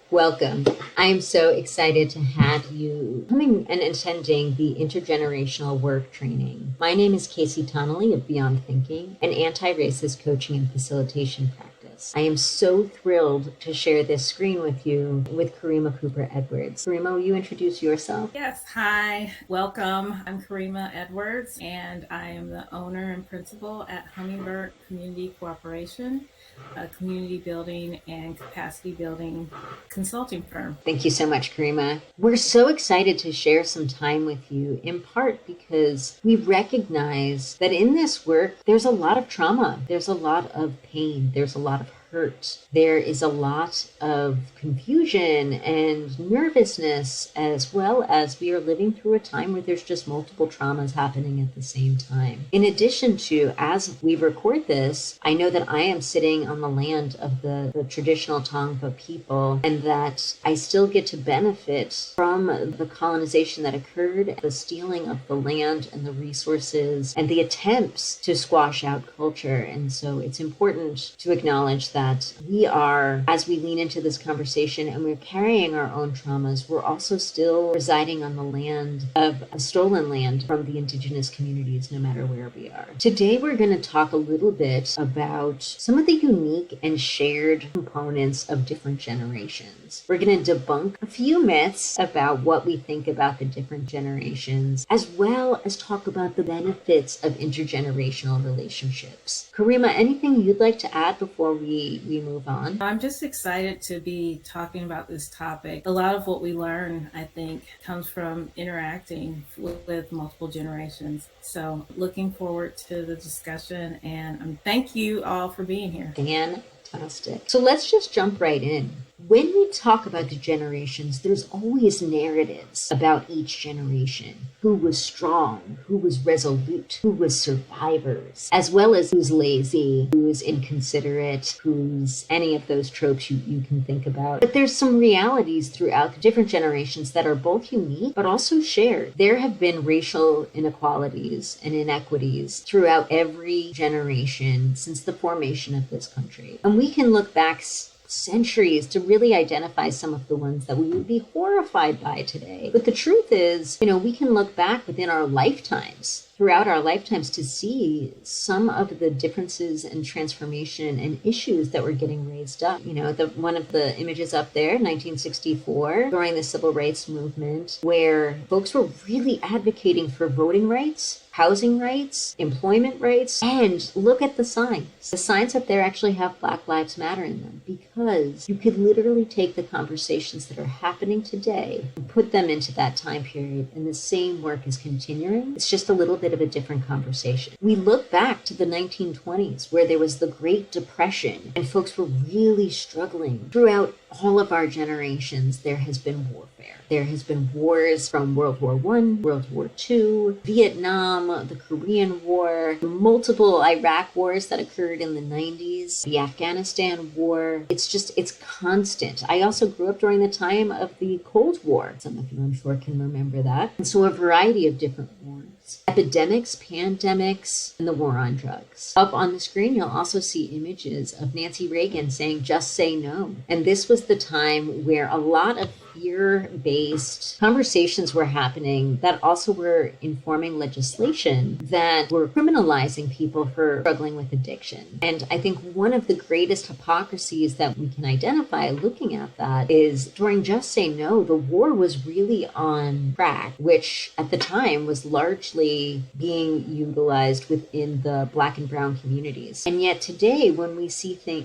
Welcome. I am so excited to have you coming and attending the Intergenerational Work Training. My name is Tonnelly of Beyond Thinking, an anti-racist coaching and facilitation practice. I am so thrilled to share this screen with you with Karimah Edwards. Karimah, will you introduce yourself? Yes, hi, welcome. I'm Karimah Edwards, and I am the owner and principal at Hummingbird Community Cooperation, a community building and capacity building consulting firm. Thank you so much, Karimah. We're so excited to share some time with you, in part because we recognize that in this work, there's a lot of trauma, there's a lot of pain, there's a lot of hurt. There is a lot of confusion and nervousness, as well as we are living through a time where there's just multiple traumas happening at the same time. In addition to, as we record this, I know that I am sitting on the land of the traditional Tongva people, and that I still get to benefit from the colonization that occurred, the stealing of the land and the resources, and the attempts to squash out culture. And so it's important to acknowledge that we are, as we lean into this conversation and we're carrying our own traumas, we're also still residing on the land of a stolen land from the indigenous communities, no matter where we are. Today, we're going to talk a little bit about some of the unique and shared components of different generations. We're going to debunk a few myths about what we think about the different generations, as well as talk about the benefits of intergenerational relationships. Karimah, anything you'd like to add before we move on? I'm just excited to be talking about this topic. A lot of what we learn, I think, comes from interacting with multiple generations. So looking forward to the discussion, and thank you all for being here. Fantastic. So let's just jump right in. When we talk about the generations, there's always narratives about each generation. Who was strong, who was resolute, who was survivors, as well as who's lazy, who's inconsiderate, who's any of those tropes you can think about. But there's some realities throughout the different generations that are both unique, but also shared. There have been racial inequalities and inequities throughout every generation since the formation of this country. And we can look back centuries to really identify some of the ones that we would be horrified by today. But the truth is, we can look back within our lifetimes, throughout our lifetimes, to see some of the differences and transformation and issues that were getting raised up. One of the images up there, 1964, during the Civil Rights Movement, where folks were really advocating for voting rights, housing rights, employment rights, and look at the signs. The signs up there actually have Black Lives Matter in them, because you could literally take the conversations that are happening today and put them into that time period, and the same work is continuing. It's just a little bit of a different conversation. We look back to the 1920s, where there was the Great Depression, and folks were really struggling. Throughout all of our generations, there has been warfare. There has been wars from World War I, World War II, Vietnam, the Korean War, multiple Iraq wars that occurred in the 90s, the Afghanistan War. It's constant. I also grew up during the time of the Cold War. Some of you, I'm sure, can remember that. And so a variety of different wars. Epidemics, pandemics, and the war on drugs. Up on the screen, you'll also see images of Nancy Reagan saying, "Just say no." And this was the time where a lot of fear-based conversations were happening that also were informing legislation that were criminalizing people for struggling with addiction. And I think one of the greatest hypocrisies that we can identify looking at that is during Just Say No, the war was really on crack, which at the time was largely being utilized within the Black and brown communities. And yet today, when we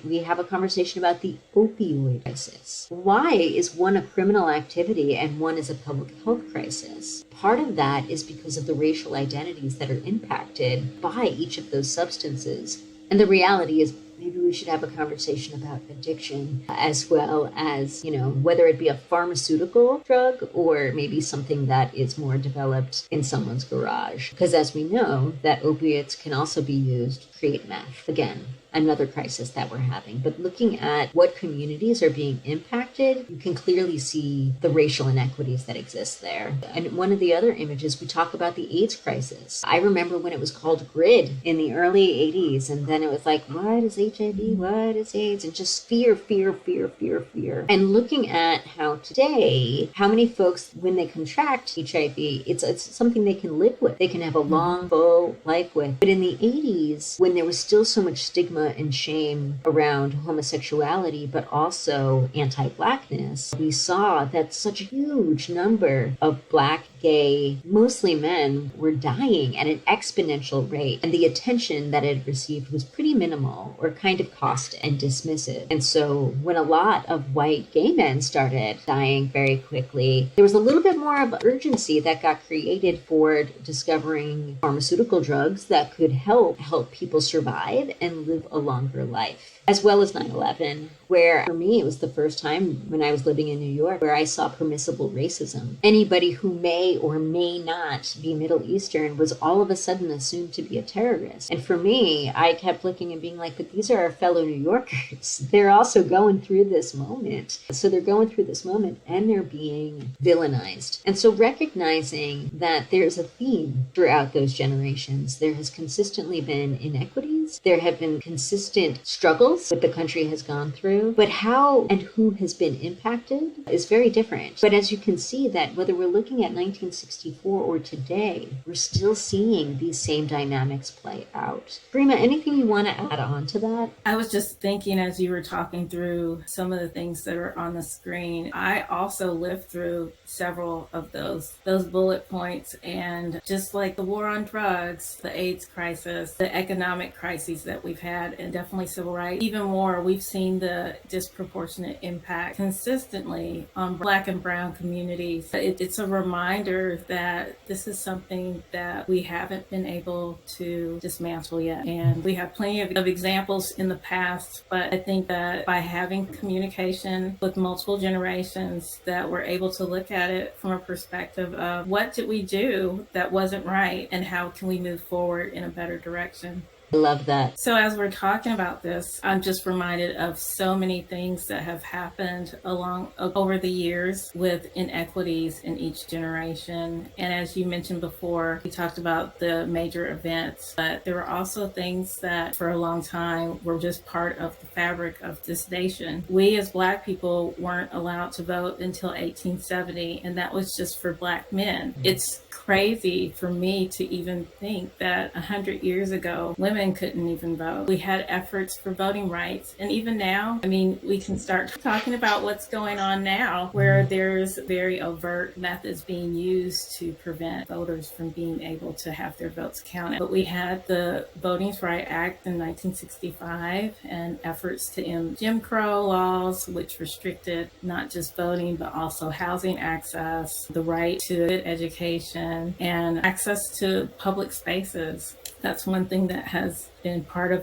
we have a conversation about the opioid crisis. Why is one a criminal activity and one is a public health crisis? Part of that is because of the racial identities that are impacted by each of those substances. And the reality is, maybe we should have a conversation about addiction, as well as, whether it be a pharmaceutical drug or maybe something that is more developed in someone's garage. Because as we know, that opiates can also be used create meth. Again, another crisis that we're having. But looking at what communities are being impacted, you can clearly see the racial inequities that exist there. And one of the other images, we talk about the AIDS crisis. I remember when it was called GRID in the early 80s, and then it was like, what is HIV? What is AIDS? And just fear, fear, fear, fear, fear. And looking at how today, how many folks, when they contract HIV, it's something they can live with. They can have a long, full life with. But in the 80s, when there was still so much stigma and shame around homosexuality, but also anti-Blackness, we saw that such a huge number of Black, gay, mostly men, were dying at an exponential rate. And the attention that it received was pretty minimal or kind of caustic and dismissive. And so when a lot of white gay men started dying very quickly, there was a little bit more of urgency that got created for discovering pharmaceutical drugs that could help people survive and live a longer life. As well as 9/11, where for me it was the first time when I was living in New York where I saw permissible racism. Anybody who may or may not be Middle Eastern was all of a sudden assumed to be a terrorist. And for me, I kept looking and being like, but these are our fellow New Yorkers. They're also going through this moment. So they're going through this moment and they're being villainized. And so recognizing that there's a theme throughout those generations, there has consistently been inequities. There have been consistent struggles that the country has gone through, but how and who has been impacted is very different. But as you can see that whether we're looking at 1964 or today, we're still seeing these same dynamics play out. Karimah, anything you want to add on to that? I was just thinking as you were talking through some of the things that are on the screen, I also lived through several of those bullet points, and just like the war on drugs, the AIDS crisis, the economic crises that we've had, and definitely civil rights. Even more, we've seen the disproportionate impact consistently on Black and Brown communities. It's a reminder that this is something that we haven't been able to dismantle yet. And we have plenty of examples in the past, but I think that by having communication with multiple generations, that we're able to look at it from a perspective of what did we do that wasn't right and how can we move forward in a better direction. I love that. So as we're talking about this, I'm just reminded of so many things that have happened over the years with inequities in each generation. And as you mentioned before, we talked about the major events, but there were also things that for a long time were just part of the fabric of this nation. We as Black people weren't allowed to vote until 1870, and that was just for Black men. It's crazy for me to even think that 100 years ago, women couldn't even vote. We had efforts for voting rights. And even now, I mean, we can start talking about what's going on now, where there's very overt methods being used to prevent voters from being able to have their votes counted. But we had the Voting Rights Act in 1965 and efforts to end Jim Crow laws, which restricted not just voting, but also housing access, the right to good education, and access to public spaces. That's one thing that has been part of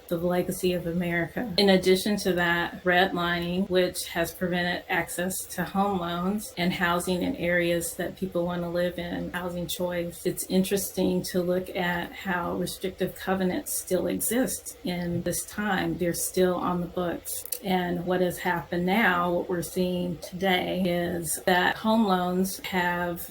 the legacy of America. In addition to that, redlining, which has prevented access to home loans and housing in areas that people want to live in, housing choice. It's interesting to look at how restrictive covenants still exist in this time. They're still on the books. And what has happened now, what we're seeing today, is that home loans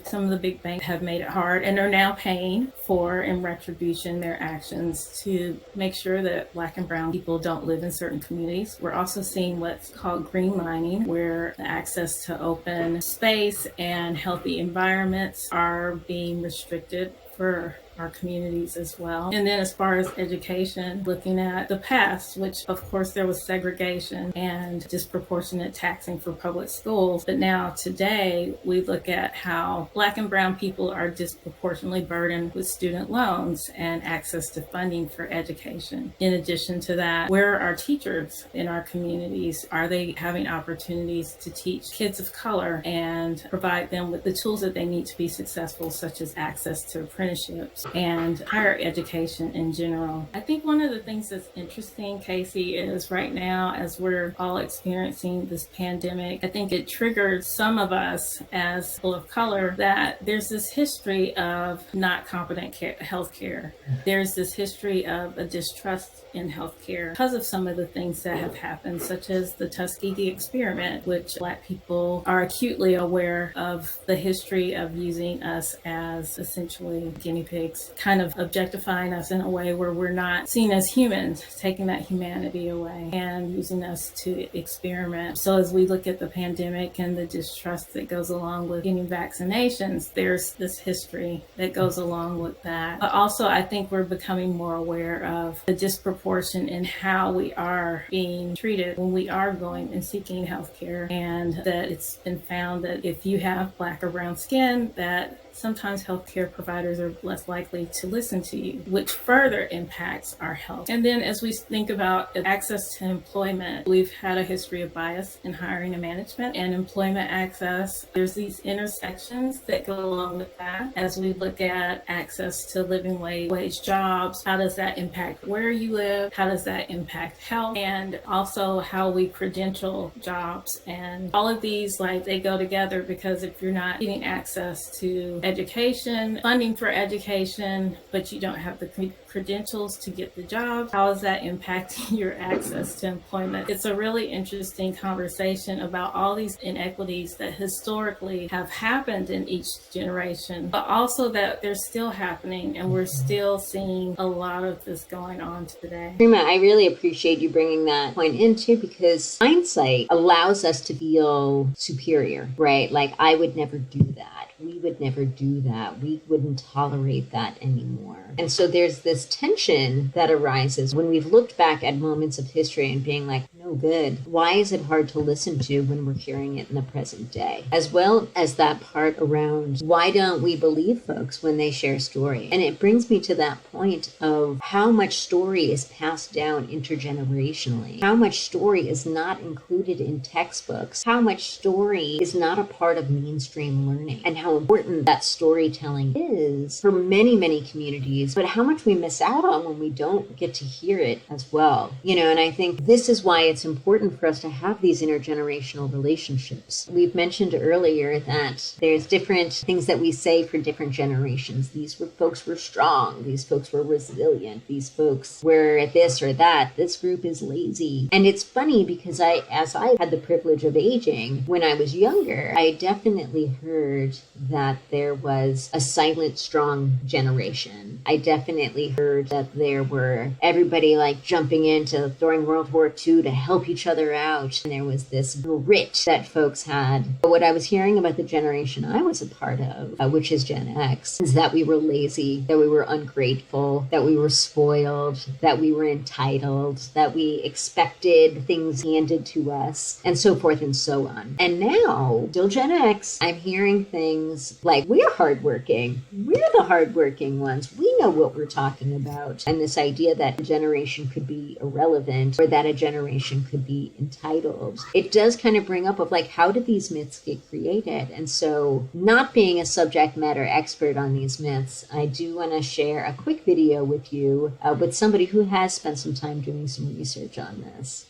some of the big banks have made it hard and are now paying for, in retribution, their actions to make sure that Black and Brown people don't live in certain communities. We're also seeing what's called greenlining, where the access to open space and healthy environments are being restricted for our communities as well. And then as far as education, looking at the past, which of course there was segregation and disproportionate taxing for public schools. But now today we look at how Black and Brown people are disproportionately burdened with student loans and access to funding for education. In addition to that, where are our teachers in our communities? Are they having opportunities to teach kids of color and provide them with the tools that they need to be successful, such as access to a printing apprenticeships and higher education in general. I think one of the things that's interesting, Casey, is right now as we're all experiencing this pandemic, I think it triggered some of us as people of color that there's this history of not competent healthcare. There's this history of a distrust in healthcare because of some of the things that have happened, such as the Tuskegee experiment, which Black people are acutely aware of the history of using us as essentially guinea pigs, kind of objectifying us in a way where we're not seen as humans, taking that humanity away and using us to experiment. So as we look at the pandemic and the distrust that goes along with getting vaccinations, there's this history that goes along with that. But also, I think we're becoming more aware of the disproportion in how we are being treated when we are going and seeking healthcare, and that it's been found that if you have Black or brown skin, that sometimes healthcare providers are less likely to listen to you, which further impacts our health. And then as we think about access to employment, we've had a history of bias in hiring and management and employment access. There's these intersections that go along with that. As we look at access to living wage jobs, how does that impact where you live? How does that impact health? And also how we credential jobs. And all of these, like, they go together, because if you're not getting access to education, funding for education, but you don't have the credentials to get the job, how is that impacting your access to employment? It's a really interesting conversation about all these inequities that historically have happened in each generation, but also that they're still happening, and we're still seeing a lot of this going on today. Karimah, I really appreciate you bringing that point in too, because hindsight allows us to feel superior, right? Like, I would never do that. We would never do that. We wouldn't tolerate that anymore. And so there's this tension that arises when we've looked back at moments of history and being like, no good. Why is it hard to listen to when we're hearing it in the present day? As well as that part around, why don't we believe folks when they share story? And it brings me to that point of how much story is passed down intergenerationally, how much story is not included in textbooks, how much story is not a part of mainstream learning, and how important that storytelling is for many, many communities, but how much we miss out on when we don't get to hear it as well. And I think this is why it's important for us to have these intergenerational relationships. We've mentioned earlier that there's different things that we say for different generations. These folks were strong. These folks were resilient. These folks were this or that. This group is lazy. And it's funny because as I had the privilege of aging, when I was younger, I definitely heard that there was a silent, strong generation. I definitely heard that there were everybody like jumping into during World War II to help each other out. And there was this grit that folks had. But what I was hearing about the generation I was a part of, which is Gen X, is that we were lazy, that we were ungrateful, that we were spoiled, that we were entitled, that we expected things handed to us, and so forth and so on. And now, still Gen X, I'm hearing things like, we're hardworking. We're the hardworking ones. We know what we're talking about. And this idea that a generation could be irrelevant or that a generation could be entitled. It does kind of bring up of like, how did these myths get created? And so, not being a subject matter expert on these myths, I do want to share a quick video with you with somebody who has spent some time doing some research on this.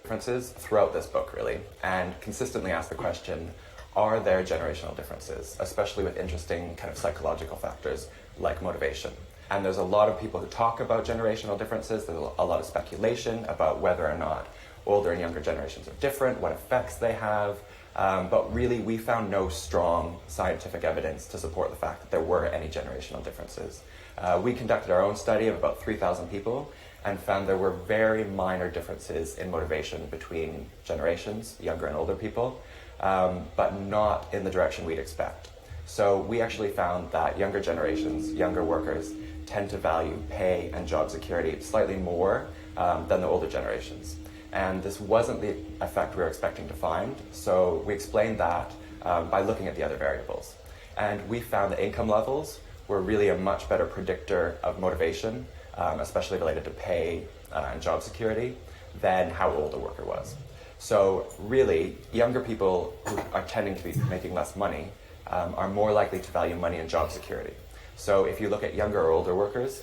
Differences throughout this book, really, and consistently ask the question, are there generational differences, especially with interesting kind of psychological factors like motivation? And there's a lot of people who talk about generational differences. There's a lot of speculation about whether or not older and younger generations are different, what effects they have, but really we found no strong scientific evidence to support the fact that there were any generational differences. We conducted our own study of about 3,000 people and found there were very minor differences in motivation between generations, younger and older people, but not in the direction we'd expect. So we actually found that younger generations, younger workers, tend to value pay and job security slightly more than the older generations. And this wasn't the effect we were expecting to find. So we explained that by looking at the other variables. And we found that income levels were really a much better predictor of motivation, especially related to pay and job security, than how old a worker was. So really, younger people who are tending to be making less money are more likely to value money and job security. So if you look at younger or older workers,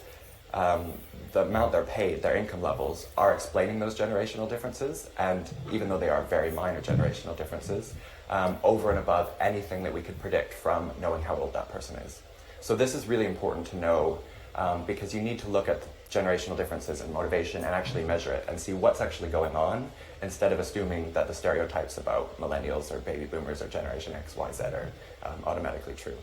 the amount they're paid, their income levels, are explaining those generational differences. And even though they are very minor generational differences, over and above anything that we could predict from knowing how old that person is. So this is really important to know because you need to look at generational differences in motivation and actually measure it and see what's actually going on, instead of assuming that the stereotypes about millennials or baby boomers or Generation X, Y, Z are automatically true.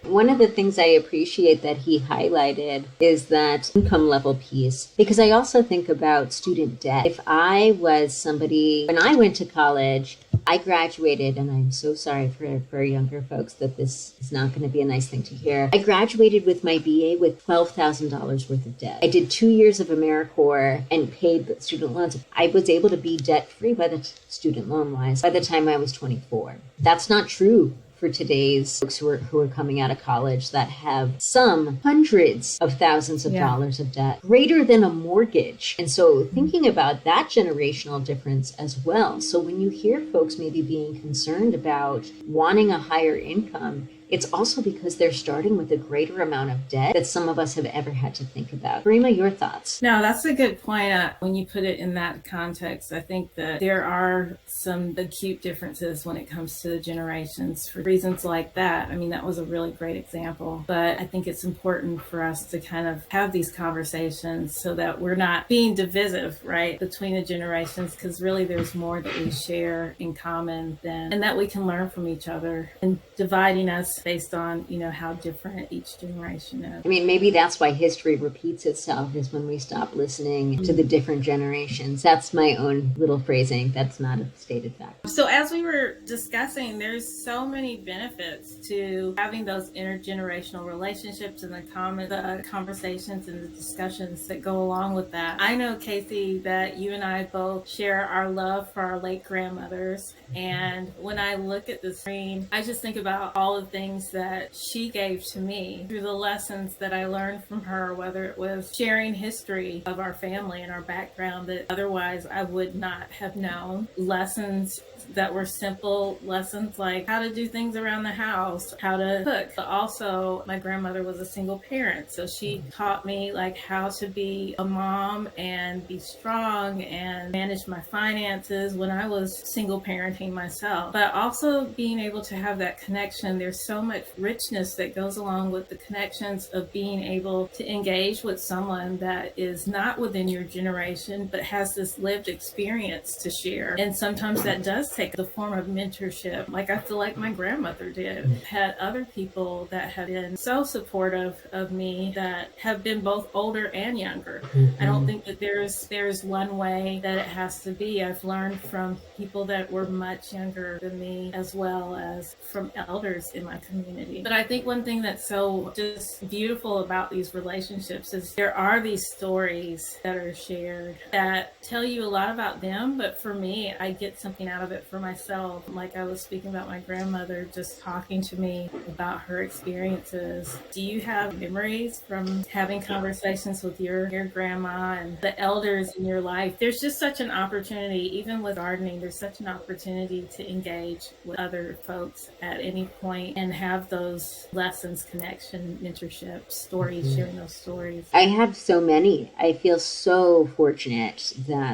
One of the things I appreciate that he highlighted is that income level piece, because I also think about student debt. If I was somebody, when I went to college, I graduated, and I'm so sorry for younger folks that this is not going to be a nice thing to hear. I graduated with my BA with $12,000 worth of debt. I did 2 years of AmeriCorps and paid the student loans. I was able to be debt-free by the student loan-wise by the time I was 24. That's not true for today's folks who are coming out of college that have some hundreds of thousands of dollars of debt, greater than a mortgage. And so thinking about that generational difference as well. So when you hear folks maybe being concerned about wanting a higher income, it's also because they're starting with a greater amount of debt that some of us have ever had to think about. Karimah, your thoughts? No, that's a good point. When you put it in that context, I think that there are some acute differences when it comes to the generations for reasons like that. I mean, that was a really great example, but I think it's important for us to kind of have these conversations so that we're not being divisive, right, between the generations, because really there's more that we share in common and that we can learn from each other, and dividing us based on, how different each generation is. I mean, maybe that's why history repeats itself, is when we stop listening to the different generations. That's my own little phrasing. That's not a stated fact. So as we were discussing, there's so many benefits to having those intergenerational relationships and the conversations and the discussions that go along with that. I know, Casey, that you and I both share our love for our late grandmothers. And when I look at the screen, I just think about all the things that she gave to me through the lessons that I learned from her, whether it was sharing history of our family and our background that otherwise I would not have known, lessons that were simple lessons like how to do things around the house, how to cook. But also, my grandmother was a single parent, so she taught me like how to be a mom and be strong and manage my finances when I was single parenting myself. But also being able to have that connection. There's so much richness that goes along with the connections of being able to engage with someone that is not within your generation but has this lived experience to share. And sometimes that does take the form of mentorship, like I feel like my grandmother did. Had other people that have been so supportive of me that have been both older and younger. I don't think that there's one way that it has to be. I've learned from people that were much younger than me as well as from elders in my community. But I think one thing that's so just beautiful about these relationships is there are these stories that are shared that tell you a lot about them, but for me, I get something out of it for myself. Like I was speaking about my grandmother just talking to me about her experiences. Do you have memories from having conversations with your grandma and the elders in your life? There's just such an opportunity, even with gardening, there's such an opportunity to engage with other folks at any point and have those lessons, connection, mentorship, stories, sharing those stories. I have so many. I feel so fortunate that,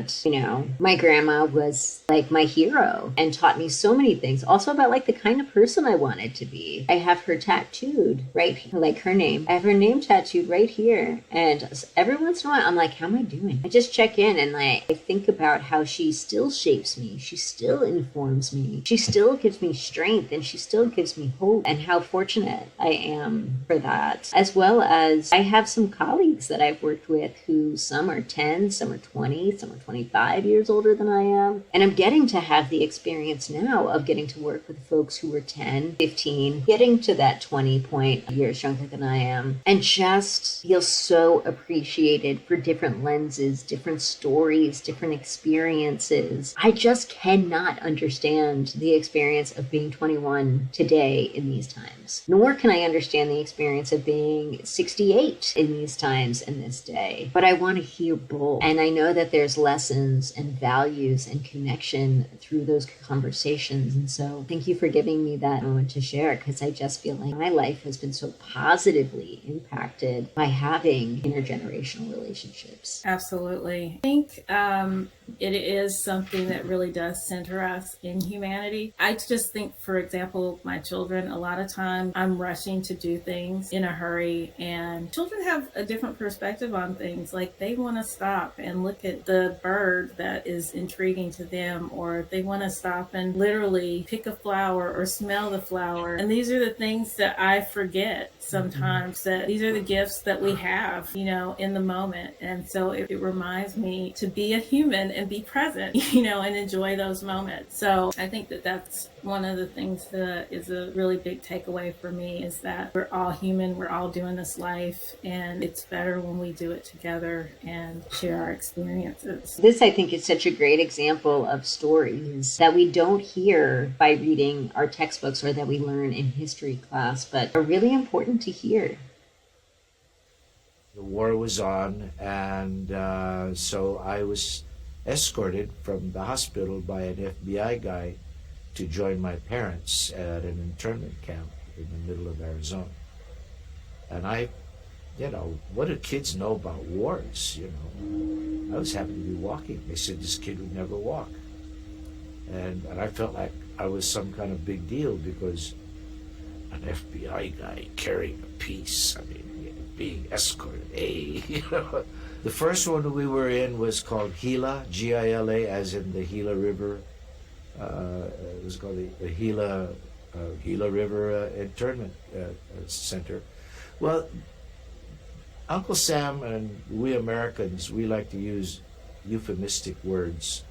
my grandma was like my hero and taught me so many things. Also about like the kind of person I wanted to be. I have her tattooed like her name. I have her name tattooed right here. And every once in a while, I'm like, how am I doing? I just check in and I think about how she still shapes me. She still informs me. She still gives me strength and she still gives me hope, and how fortunate I am for that. As well as I have some colleagues that I've worked with who some are 10, some are 20, some are 25 years older than I am. And I'm getting to have the experience now of getting to work with folks who were 10, 15, getting to that 20 point, years younger than I am, and just feel so appreciated for different lenses, different stories, different experiences. I just cannot understand the experience of being 21 today in these times, nor can I understand the experience of being 68 in these times in this day. But I want to hear both. And I know that there's lessons and values and connection through those conversations. And so thank you for giving me that moment to share, because I just feel like my life has been so positively impacted by having intergenerational relationships. Absolutely. I think it is something that really does center us in humanity. I just think, for example, my children, a lot of times I'm rushing to do things in a hurry, and children have a different perspective on things. Like, they want to stop and look at the bird that is intriguing to them, or they want to stop and literally pick a flower or smell the flower. And these are the things that I forget sometimes, that these are the gifts that we have, in the moment. And so it reminds me to be a human and be present, and enjoy those moments. So I think that that's one of the things that is a really big takeaway for me, is that we're all human, we're all doing this life, and it's better when we do it together and share our experiences. This, I think, is such a great example of stories that we don't hear by reading our textbooks or that we learn in history class, but are really important to hear. The war was on, and so I was escorted from the hospital by an FBI guy to join my parents at an internment camp in the middle of Arizona. And what do kids know about wars, I was happy to be walking. They said this kid would never walk. And I felt like I was some kind of big deal, because an FBI guy carrying a piece, being escorted, The first one we were in was called Gila, Gila, as in the Gila River. It was called the Gila River Internment Center. Well, Uncle Sam and we Americans, we like to use euphemistic words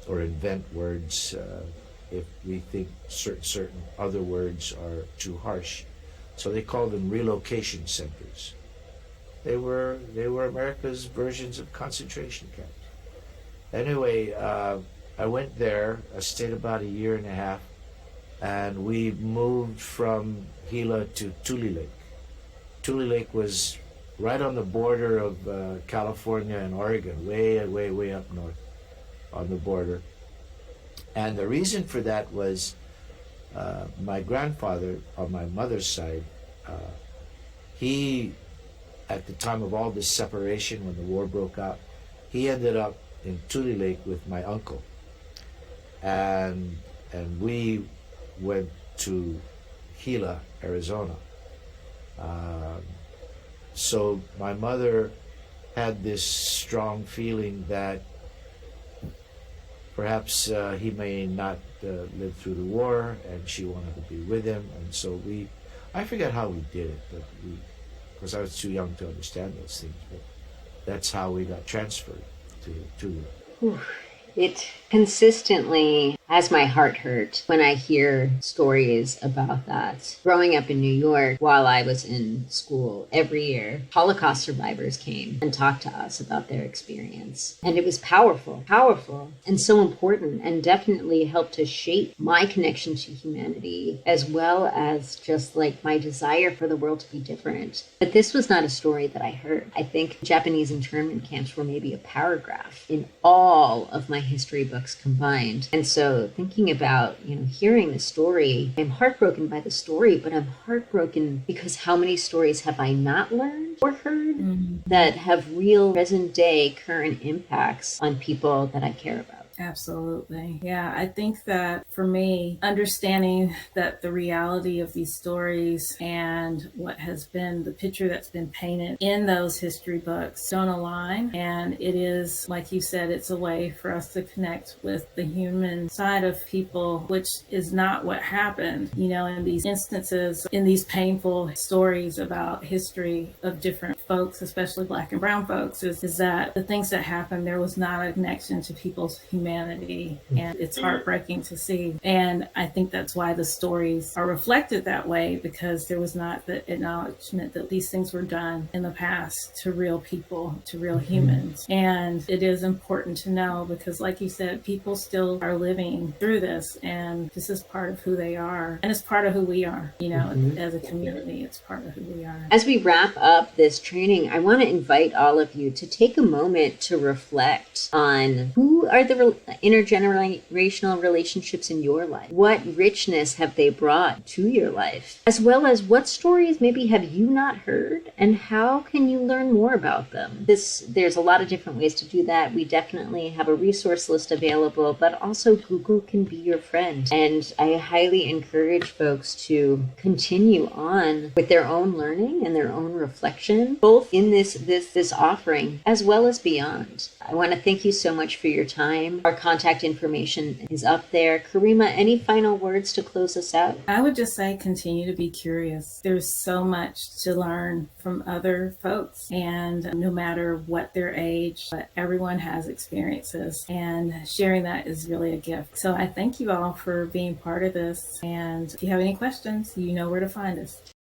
or invent words if we think certain other words are too harsh. So they called them relocation centers. They were America's versions of concentration camps. Anyway, I went there. I stayed about a year and a half, and we moved from Gila to Tule Lake. Tule Lake was right on the border of California and Oregon, way up north on the border. And the reason for that was my grandfather on my mother's side, he, at the time of all this separation when the war broke out, he ended up in Tule Lake with my uncle. And we went to Gila, Arizona. So my mother had this strong feeling that perhaps he may not live through the war, and she wanted to be with him. And so I forget how we did it, but because I was too young to understand those things, but that's how we got transferred to It consistently has my heart hurt when I hear stories about that. Growing up in New York, while I was in school, every year, Holocaust survivors came and talked to us about their experience. And it was powerful, and so important, and definitely helped to shape my connection to humanity, as well as just like my desire for the world to be different. But this was not a story that I heard. I think Japanese internment camps were maybe a paragraph in all of my history books combined. And so thinking about, hearing the story, I'm heartbroken by the story, but I'm heartbroken because how many stories have I not learned or heard that have real present day current impacts on people that I care about? Absolutely. Yeah, I think that for me, understanding that the reality of these stories and what has been the picture that's been painted in those history books don't align. And it is, like you said, it's a way for us to connect with the human side of people, which is not what happened, in these instances, in these painful stories about history of different folks, especially Black and brown folks, is that the things that happened, there was not a connection to people's humanity humanity, and it's heartbreaking to see. And I think that's why the stories are reflected that way, because there was not the acknowledgement that these things were done in the past to real people, to real humans. And it is important to know because, like you said, people still are living through this, and this is part of who they are, and it's part of who we are. You know, as a community, it's part of who we are. As we wrap up this training, I want to invite all of you to take a moment to reflect on who are the intergenerational relationships in your life. What richness have they brought to your life? As well as what stories maybe have you not heard, and how can you learn more about them? There's a lot of different ways to do that. We definitely have a resource list available, but also Google can be your friend. And I highly encourage folks to continue on with their own learning and their own reflection, both in this offering as well as beyond. I want to thank you so much for your time. Our contact information is up there. Karimah, any final words to close us out? I would just say continue to be curious. There's so much to learn from other folks, and no matter what their age, but everyone has experiences, and sharing that is really a gift. So I thank you all for being part of this, and if you have any questions, you know where to find us.